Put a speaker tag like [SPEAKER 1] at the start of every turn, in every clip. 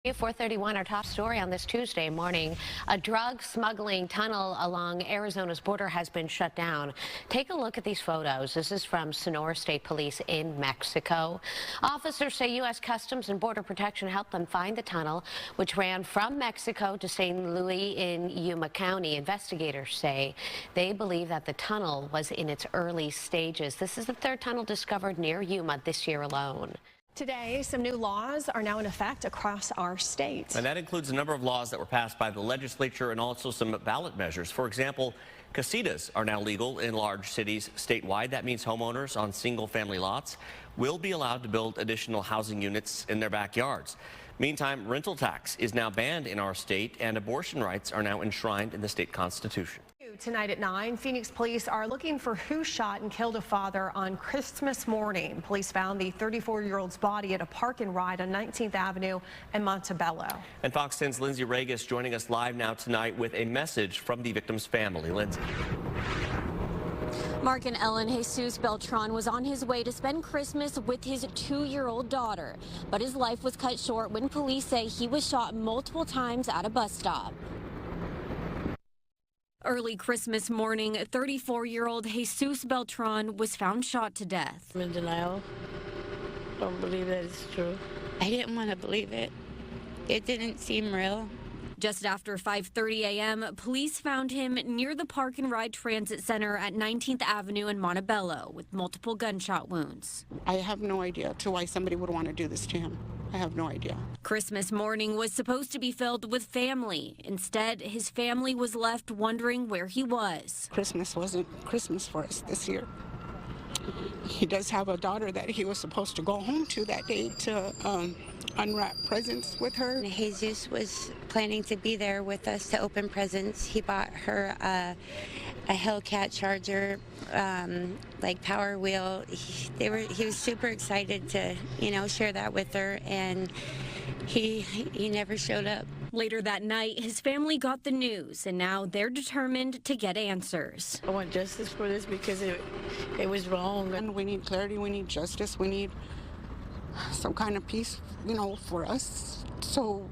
[SPEAKER 1] 4:31, our top story on this Tuesday morning. A drug smuggling tunnel along Arizona's border has been shut down. Take a look at these photos. This is from Sonora State Police in Mexico. Officers say U.S. Customs and Border Protection helped them find the tunnel, which ran from Mexico to St. Louis in Yuma County. Investigators say they believe that the tunnel was in its early stages. This is the third tunnel discovered near Yuma this year alone.
[SPEAKER 2] Today, some new laws are now in effect across our state.
[SPEAKER 3] And that includes a number of laws that were passed by the legislature and also some ballot measures. For example, casitas are now legal in large cities statewide. That means homeowners on single-family lots will be allowed to build additional housing units in their backyards. Meantime, rental tax is now banned in our state, and abortion rights are now enshrined in the state constitution.
[SPEAKER 2] Tonight at 9, Phoenix police are looking for who shot and killed a father on Christmas morning. Police found the 34-year-old's body at a park and ride on 19th Avenue in Montebello. And
[SPEAKER 3] Fox 10's Lindsay Regis joining us live now tonight with a message from the victim's family. Lindsay.
[SPEAKER 4] Mark and Ellen Jesus Beltran was on his way to spend Christmas with his 2-year-old daughter, but his life was cut short when police say he was shot multiple times at a bus stop. Early Christmas morning, 34-year-old Jesus Beltran was found shot to death.
[SPEAKER 5] I'm in denial. Don't believe that it's true.
[SPEAKER 6] I didn't want to believe it. It didn't seem real.
[SPEAKER 4] Just after 5:30 a.m., police found him near the Park and Ride Transit Center at 19th Avenue in Montebello with multiple gunshot wounds.
[SPEAKER 7] I have no idea to why somebody would want to do this to him. I have no idea.
[SPEAKER 4] Christmas morning was supposed to be filled with family. Instead, his family was left wondering where he was.
[SPEAKER 7] Christmas wasn't Christmas for us this year. He does have a daughter that he was supposed to go home to that day to unwrap presents with her.
[SPEAKER 6] Jesus was planning to be there with us to open presents. He bought her a Hellcat Charger, like Power Wheel. He was super excited to, share that with her, and he never showed up.
[SPEAKER 4] Later that night, his family got the news, and now they're determined to get answers.
[SPEAKER 5] I want justice for this because it was wrong.
[SPEAKER 7] And we need clarity, we need justice, we need some kind of peace, for us, so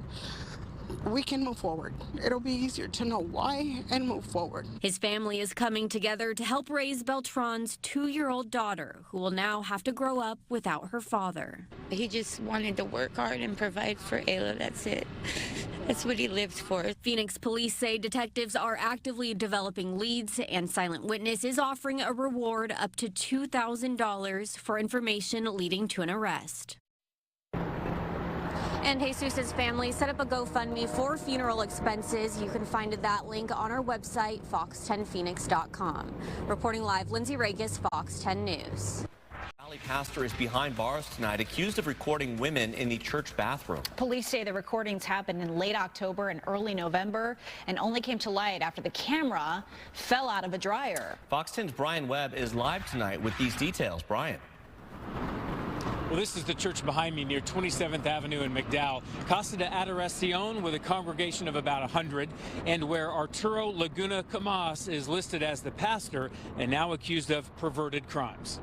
[SPEAKER 7] we can move forward. It'll be easier to know why and move forward.
[SPEAKER 4] His family is coming together to help raise Beltran's 2-year-old daughter, who will now have to grow up without her father.
[SPEAKER 6] He just wanted to work hard and provide for Ayla. That's it. That's what he lived for.
[SPEAKER 4] Phoenix police say detectives are actively developing leads, and Silent Witness is offering a reward up to $2,000 for information leading to an arrest. And Jesus' family set up a GoFundMe for funeral expenses. You can find that link on our website, fox10phoenix.com. Reporting live, Lindsay Regis, Fox 10 News.
[SPEAKER 3] Valley pastor is behind bars tonight, accused of recording women in the church bathroom.
[SPEAKER 8] Police say the recordings happened in late October and early November and only came to light after the camera fell out of a dryer.
[SPEAKER 3] Fox 10's Brian Webb is live tonight with these details. Brian.
[SPEAKER 9] Well, this is the church behind me near 27th Avenue in McDowell. Casa de Adoracion with a congregation of about 100, and where Arturo Laguna Camas is listed as the pastor and now accused of perverted crimes.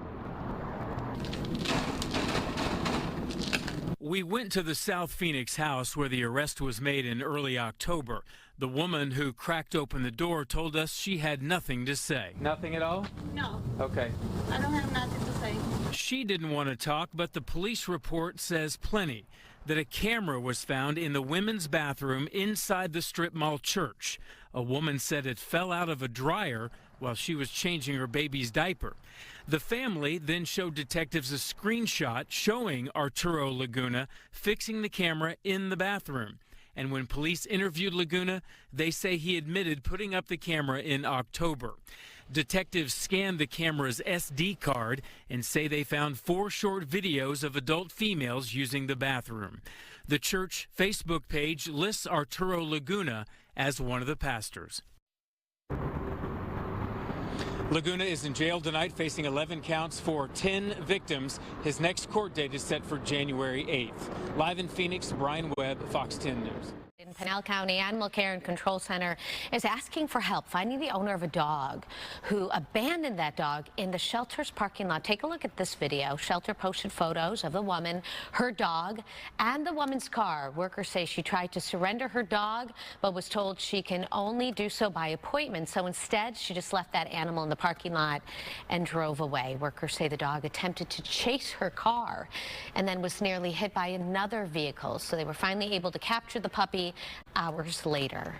[SPEAKER 9] We went to the South Phoenix house where the arrest was made in early October. The woman who cracked open the door told us she had nothing to say. Nothing at all?
[SPEAKER 6] No.
[SPEAKER 9] Okay.
[SPEAKER 6] I don't have nothing to say.
[SPEAKER 9] She didn't want to talk, but the police report says plenty. That a camera was found in the women's bathroom inside the strip mall church. A woman said it fell out of a dryer while she was changing her baby's diaper. The family then showed detectives a screenshot showing Arturo Laguna fixing the camera in the bathroom. And when police interviewed Laguna, they say he admitted putting up the camera in October. Detectives scanned the camera's SD card and say they found 4 short videos of adult females using the bathroom. The church Facebook page lists Arturo Laguna as one of the pastors. Laguna is in jail tonight facing 11 counts for 10 victims. His next court date is set for January 8th. Live in Phoenix, Brian Webb, Fox 10 News.
[SPEAKER 1] In Pinal County Animal Care and Control Center is asking for help finding the owner of a dog who abandoned that dog in the shelter's parking lot. Take a look at this video. Shelter posted photos of the woman, her dog, and the woman's car. Workers say she tried to surrender her dog, but was told she can only do so by appointment. So instead, she just left that animal in the parking lot and drove away. Workers say the dog attempted to chase her car and then was nearly hit by another vehicle. So they were finally able to capture the puppy hours later.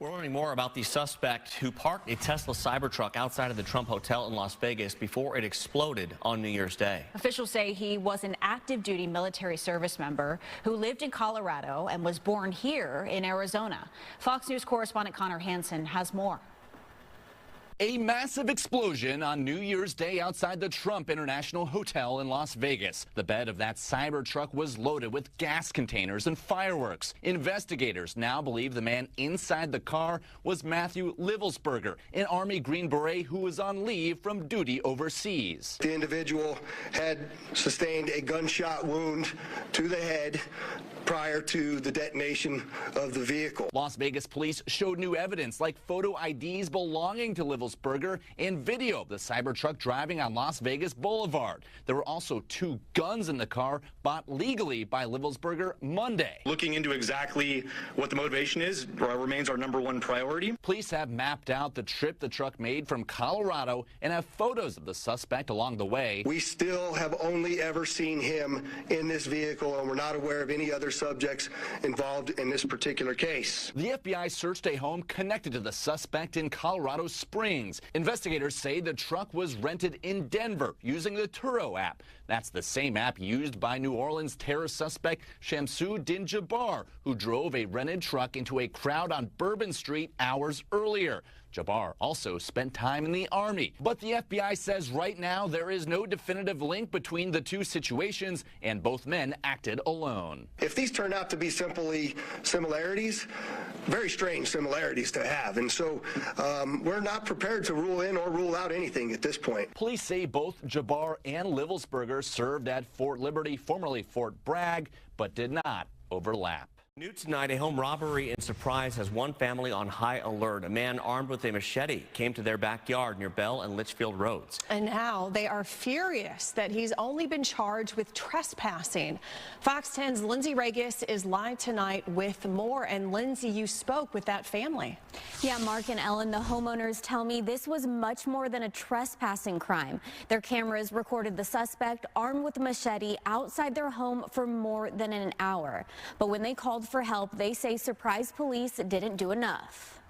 [SPEAKER 3] We're learning more about the suspect who parked a Tesla Cybertruck outside of the Trump Hotel in Las Vegas before it exploded on New Year's Day.
[SPEAKER 8] Officials say he was an active duty military service member who lived in Colorado and was born here in Arizona. Fox News correspondent Connor Hansen has more.
[SPEAKER 10] A massive explosion on New Year's Day outside the Trump International Hotel in Las Vegas. The bed of that Cybertruck was loaded with gas containers and fireworks. Investigators now believe the man inside the car was Matthew Livelsberger, an Army Green Beret who was on leave from duty overseas.
[SPEAKER 11] The individual had sustained a gunshot wound to the head prior to the detonation of the vehicle.
[SPEAKER 10] Las Vegas police showed new evidence like photo IDs belonging to Livelsberger and video of the Cybertruck driving on Las Vegas Boulevard. There were also 2 guns in the car bought legally by Livelsberger Monday.
[SPEAKER 12] Looking into exactly what the motivation is remains our #1 priority.
[SPEAKER 10] Police have mapped out the trip the truck made from Colorado and have photos of the suspect along the way.
[SPEAKER 11] We still have only ever seen him in this vehicle, and we're not aware of any other subjects involved in this particular case.
[SPEAKER 10] The FBI searched a home connected to the suspect in Colorado Springs. Investigators say the truck was rented in Denver using the Turo app. That's the same app used by New Orleans terror suspect Shamsu Din Jabbar, who drove a rented truck into a crowd on Bourbon Street hours earlier. Jabbar also spent time in the Army. But the FBI says right now there is no definitive link between the 2 situations, and both men acted alone.
[SPEAKER 11] If these turn out to be simply similarities, very strange similarities to have. And so we're not prepared to rule in or rule out anything at this point.
[SPEAKER 10] Police say both Jabbar and Livelsberger served at Fort Liberty, formerly Fort Bragg, but did not overlap.
[SPEAKER 3] New tonight, a home robbery in Surprise has one family on high alert. A man armed with a machete came to their backyard near Bell and Litchfield Roads.
[SPEAKER 2] And now they are furious that he's only been charged with trespassing. Fox 10's Lindsay Regis is live tonight with more. And Lindsay, you spoke with that family.
[SPEAKER 4] Yeah, Mark and Ellen, the homeowners tell me this was much more than a trespassing crime. Their cameras recorded the suspect armed with a machete outside their home for more than an hour. But when they called for help, they say Surprise police didn't do enough.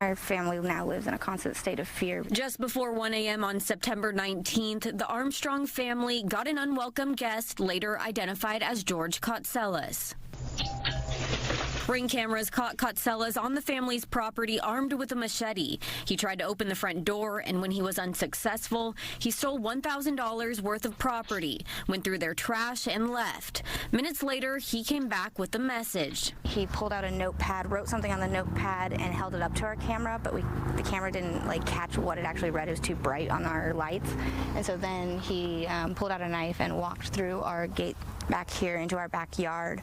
[SPEAKER 13] Our family now lives in a constant state of fear.
[SPEAKER 4] Just before 1 a.m. on September 19th, the Armstrong family got an unwelcome guest, later identified as George Kotselas. Ring cameras caught Kotselas on the family's property armed with a machete. He tried to open the front door, and when he was unsuccessful, he stole $1,000 worth of property, went through their trash, and left. Minutes later, he came back with a message.
[SPEAKER 13] He pulled out a notepad, wrote something on the notepad, and held it up to our camera, but the camera didn't catch what it actually read. It was too bright on our lights. And so then he pulled out a knife and walked through our gate back here into our backyard.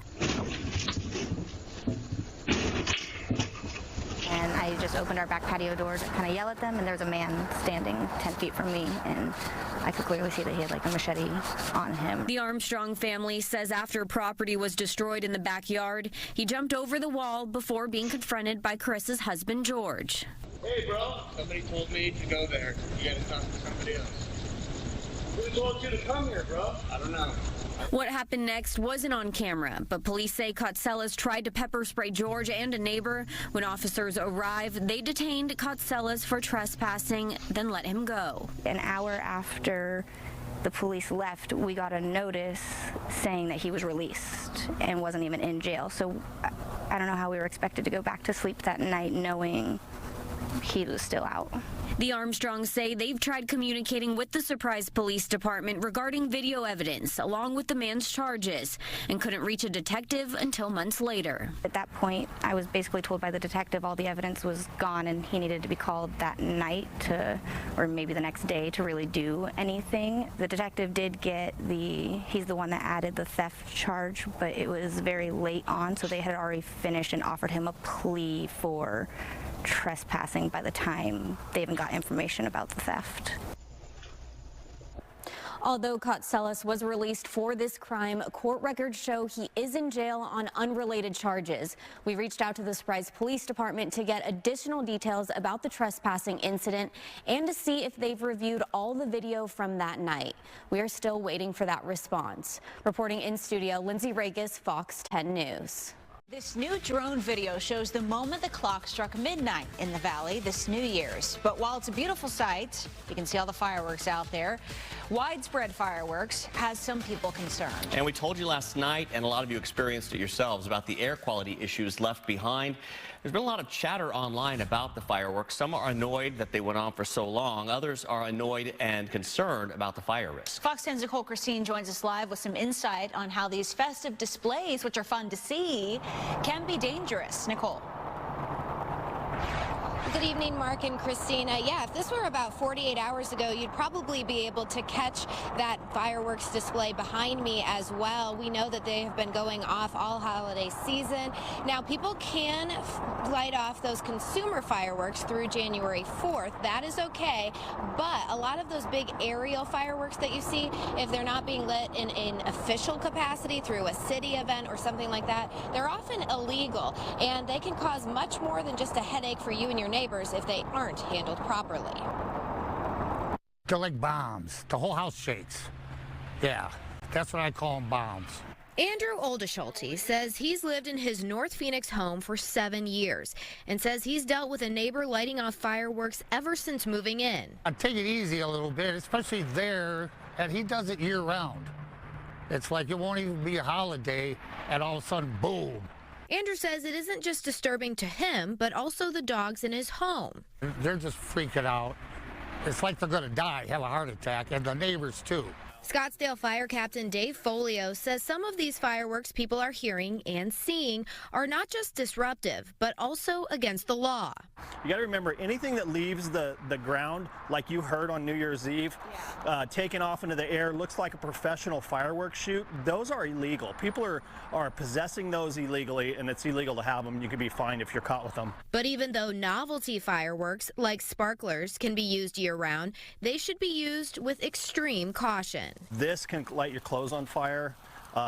[SPEAKER 13] And I just opened our back patio door to kind of yell at them, and there was a man standing 10 feet from me, and I could clearly see that he had a machete on him.
[SPEAKER 4] The Armstrong family says after property was destroyed in the backyard, he jumped over the wall before being confronted by Chris's husband, George.
[SPEAKER 14] Hey, bro, somebody told me to go there. You gotta talk to somebody else. Who told you to come here, bro? I don't know.
[SPEAKER 4] What happened next wasn't on camera, but police say Kotselas tried to pepper spray George and a neighbor. When officers arrived, they detained Kotselas for trespassing, then let him go.
[SPEAKER 13] An hour after the police left, we got a notice saying that he was released and wasn't even in jail. So I don't know how we were expected to go back to sleep that night knowing he was still out.
[SPEAKER 4] The Armstrongs say they've tried communicating with the Surprise Police Department regarding video evidence, along with the man's charges, and couldn't reach a detective until months later.
[SPEAKER 13] At that point, I was basically told by the detective all the evidence was gone and he needed to be called that night or maybe the next day to really do anything. The detective did get he's the one that added the theft charge, but it was very late on, so they had already finished and offered him a plea for trespassing by the time they even got information about the theft.
[SPEAKER 4] Although Kotselis was released for this crime, court records show he is in jail on unrelated charges. We reached out to the Surprise Police Department to get additional details about the trespassing incident and to see if they've reviewed all the video from that night. We are still waiting for that response. Reporting in studio, Lindsay Regas, Fox 10 News.
[SPEAKER 8] This new drone video shows the moment the clock struck midnight in the valley this New Year's. But while it's a beautiful sight, you can see all the fireworks out there. Widespread fireworks has some people concerned.
[SPEAKER 3] And we told you last night, and a lot of you experienced it yourselves, about the air quality issues left behind. There's been a lot of chatter online about the fireworks. Some are annoyed that they went on for so long. Others are annoyed and concerned about the fire risk.
[SPEAKER 8] Fox 10's Nicole Christine joins us live with some insight on how these festive displays, which are fun to see, can be dangerous. Nicole.
[SPEAKER 15] Good evening, Mark and Christina. Yeah, if this were about 48 hours ago, you'd probably be able to catch that fireworks display behind me as well. We know that they have been going off all holiday season. Now, people can light off those consumer fireworks through January 4th. That is okay, but a lot of those big aerial fireworks that you see, if they're not being lit in an official capacity through a city event or something like that, they're often illegal, and they can cause much more than just a headache for you and your neighbors if they aren't handled properly.
[SPEAKER 16] They're like bombs. The whole house shakes. Yeah, that's what I call them, bombs.
[SPEAKER 17] Andrew Oldeschulte says he's lived in his North Phoenix home for 7 years and says he's dealt with a neighbor lighting off fireworks ever since moving in.
[SPEAKER 16] I take it easy a little bit, especially there, and he does it year-round. It's like it won't even be a holiday, and all of a sudden, boom.
[SPEAKER 17] Andrew says it isn't just disturbing to him, but also the dogs in his home.
[SPEAKER 16] They're just freaking out. It's like they're going to die, have a heart attack, and the neighbors, too.
[SPEAKER 17] Scottsdale Fire Captain Dave Folio says some of these fireworks people are hearing and seeing are not just disruptive, but also against the law.
[SPEAKER 18] You got to remember, anything that leaves the ground, like you heard on New Year's Eve, taken off into the air, looks like a professional fireworks shoot, those are illegal. People are possessing those illegally, and it's illegal to have them. You could be fined if you're caught with them.
[SPEAKER 17] But even though novelty fireworks, like sparklers, can be used year-round, they should be used with extreme caution.
[SPEAKER 18] This can light your clothes on fire.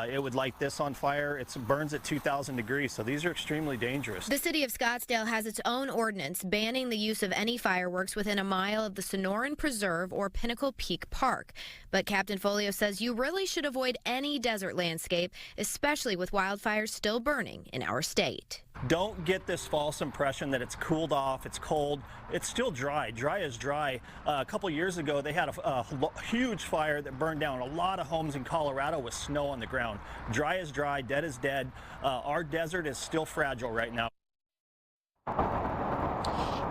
[SPEAKER 18] It would light this on fire. It burns at 2,000 degrees, so these are extremely dangerous.
[SPEAKER 17] The city of Scottsdale has its own ordinance banning the use of any fireworks within a mile of the Sonoran Preserve or Pinnacle Peak Park. But Captain Folio says you really should avoid any desert landscape, especially with wildfires still burning in our state.
[SPEAKER 18] Don't get this false impression that it's cooled off, it's cold. It's still dry. Dry as dry. A couple years ago, they had a huge fire that burned down a lot of homes in Colorado with snow on the ground. Dry as dry, dead as dead. Our desert is still fragile right now.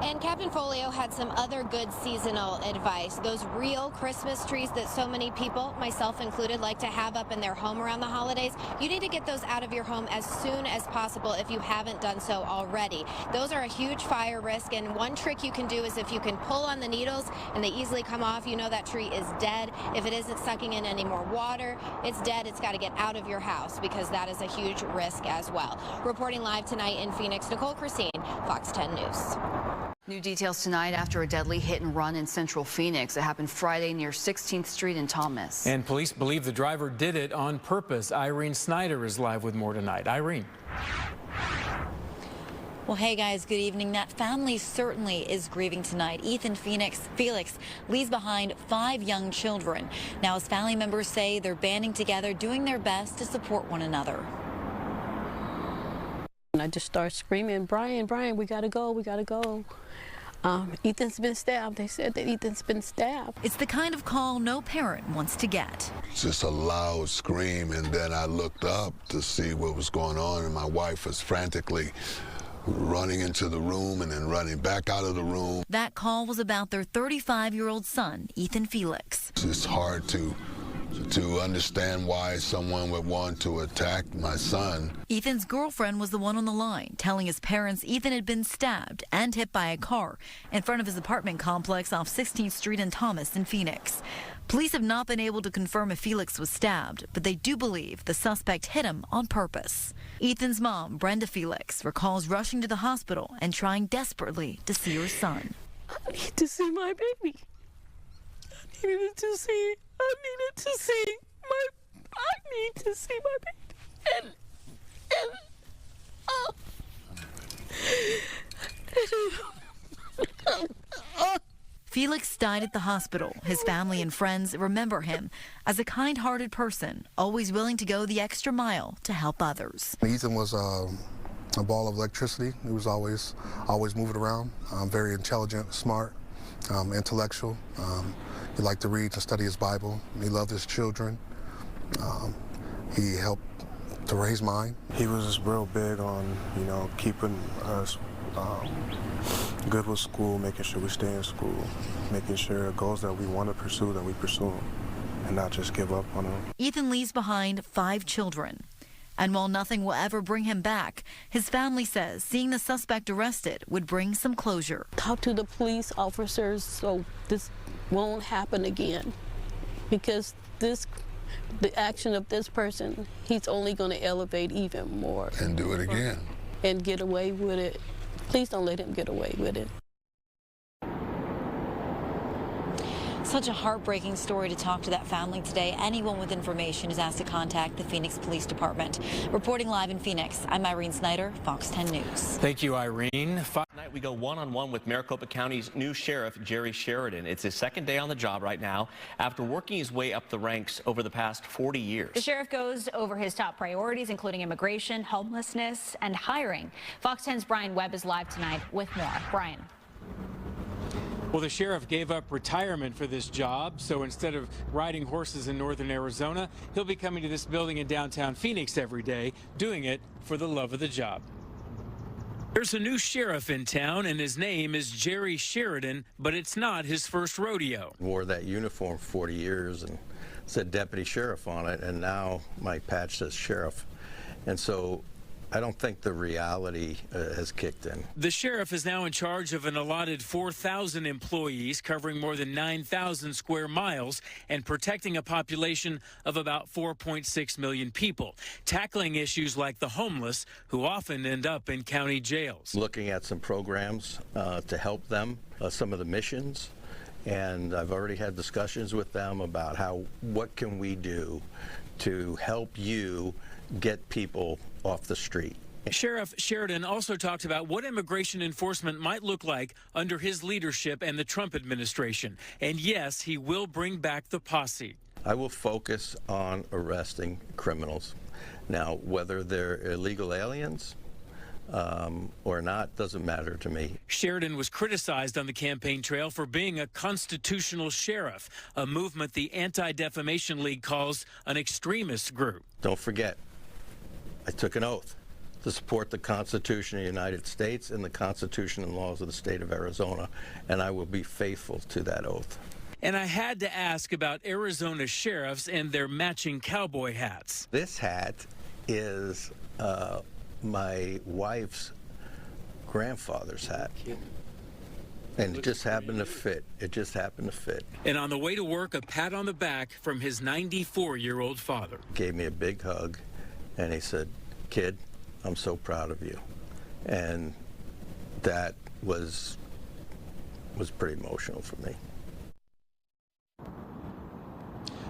[SPEAKER 15] And Captain Folio had some other good seasonal advice. Those real Christmas trees that so many people, myself included, like to have up in their home around the holidays, you need to get those out of your home as soon as possible if you haven't done so already. Those are a huge fire risk, and one trick you can do is if you can pull on the needles and they easily come off, you know that tree is dead. If it isn't sucking in any more water, it's dead. It's got to get out of your house because that is a huge risk as well. Reporting live tonight in Phoenix, Nicole Christine, Fox 10 News.
[SPEAKER 19] New details tonight after a deadly hit and run in central Phoenix. It happened Friday near 16th Street in Thomas.
[SPEAKER 9] And police believe the driver did it on purpose. Irene Snyder is live with more tonight. Irene.
[SPEAKER 20] Well, hey guys, good evening. That family certainly is grieving tonight. Ethan Felix leaves behind 5 young children. Now, as family members say, they're banding together, doing their best to support one another.
[SPEAKER 5] And I just started screaming, Brian, we gotta go, we gotta go. Ethan's been stabbed. They said that Ethan's been stabbed.
[SPEAKER 20] It's the kind of call no parent wants to get.
[SPEAKER 21] Just a loud scream, and then I looked up to see what was going on, and my wife was frantically running into the room and then running back out of the room.
[SPEAKER 20] That call was about their 35-year-old son, Ethan Felix.
[SPEAKER 21] It's hard to understand why someone would want to attack my son.
[SPEAKER 20] Ethan's girlfriend was the one on the line, telling his parents Ethan had been stabbed and hit by a car in front of his apartment complex off 16th Street and Thomas in Phoenix. Police have not been able to confirm if Felix was stabbed, but they do believe the suspect hit him on purpose. Ethan's mom, Brenda Felix, recalls rushing to the hospital and trying desperately to see her son.
[SPEAKER 5] I need to see my baby. I needed to see my baby.
[SPEAKER 20] Felix died at the hospital. His family and friends remember him as a kind-hearted person, always willing to go the extra mile to help others.
[SPEAKER 22] Ethan was a ball of electricity. He was always moving around. Very intelligent, smart, intellectual. He liked to read and study his Bible. He loved his children. He helped to raise mine.
[SPEAKER 23] He was real big on, keeping us good with school, making sure we stay in school, making sure goals that we want to pursue, that we pursue them, and not just give up on them.
[SPEAKER 20] Ethan leaves behind 5 children. And while nothing will ever bring him back, his family says seeing the suspect arrested would bring some closure.
[SPEAKER 5] Talk to the police officers so this won't happen again, because the action of this person, he's only going to elevate even more.
[SPEAKER 21] And do it again.
[SPEAKER 5] And get away with it. Please don't let him get away with it.
[SPEAKER 20] Such a heartbreaking story to talk to that family today. Anyone with information is asked to contact the Phoenix Police Department. Reporting live in Phoenix, I'm Irene Snyder, Fox 10 News.
[SPEAKER 9] Thank you, Irene.
[SPEAKER 3] Tonight we go one-on-one with Maricopa County's new sheriff, Jerry Sheridan. It's his second day on the job right now after working his way up the ranks over the past 40 years.
[SPEAKER 8] The sheriff goes over his top priorities, including immigration, homelessness, and hiring. Fox 10's Brian Webb is live tonight with more. Brian.
[SPEAKER 9] Well, the sheriff gave up retirement for this job, so instead of riding horses in northern Arizona, he'll be coming to this building in downtown Phoenix every day, doing it for the love of the job. There's a new sheriff in town, and his name is Jerry Sheridan, but it's not his first rodeo.
[SPEAKER 24] Wore that uniform for 40 years and said deputy sheriff on it, and now my patch says sheriff. And so I don't think the reality has kicked in.
[SPEAKER 9] The sheriff is now in charge of an allotted 4,000 employees covering more than 9,000 square miles and protecting a population of about 4.6 million people, tackling issues like the homeless who often end up in county jails.
[SPEAKER 24] Looking at some programs to help them, some of the missions, and I've already had discussions with them about what can we do to help you get people off the street.
[SPEAKER 9] Sheriff Sheridan also talked about what immigration enforcement might look like under his leadership and the Trump administration. And yes, he will bring back the posse.
[SPEAKER 24] I will focus on arresting criminals. Now, whether they're illegal aliens or not doesn't matter to me.
[SPEAKER 9] Sheridan was criticized on the campaign trail for being a constitutional sheriff, a movement the Anti-Defamation League calls an extremist group.
[SPEAKER 24] Don't forget, I took an oath to support the Constitution of the United States and the Constitution and laws of the state of Arizona, and I will be faithful to that oath.
[SPEAKER 9] And I had to ask about Arizona sheriffs and their matching cowboy hats.
[SPEAKER 24] This hat is my wife's grandfather's hat. And it just happened to fit. It just happened to fit.
[SPEAKER 9] And on the way to work, a pat on the back from his 94-year-old father.
[SPEAKER 24] Gave me a big hug, and he said, "Kid, I'm so proud of you." And that was pretty emotional for me.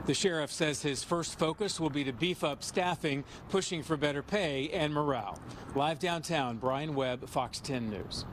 [SPEAKER 9] The sheriff says his first focus will be to beef up staffing, pushing for better pay and morale. Live downtown, Brian Webb, Fox 10 News.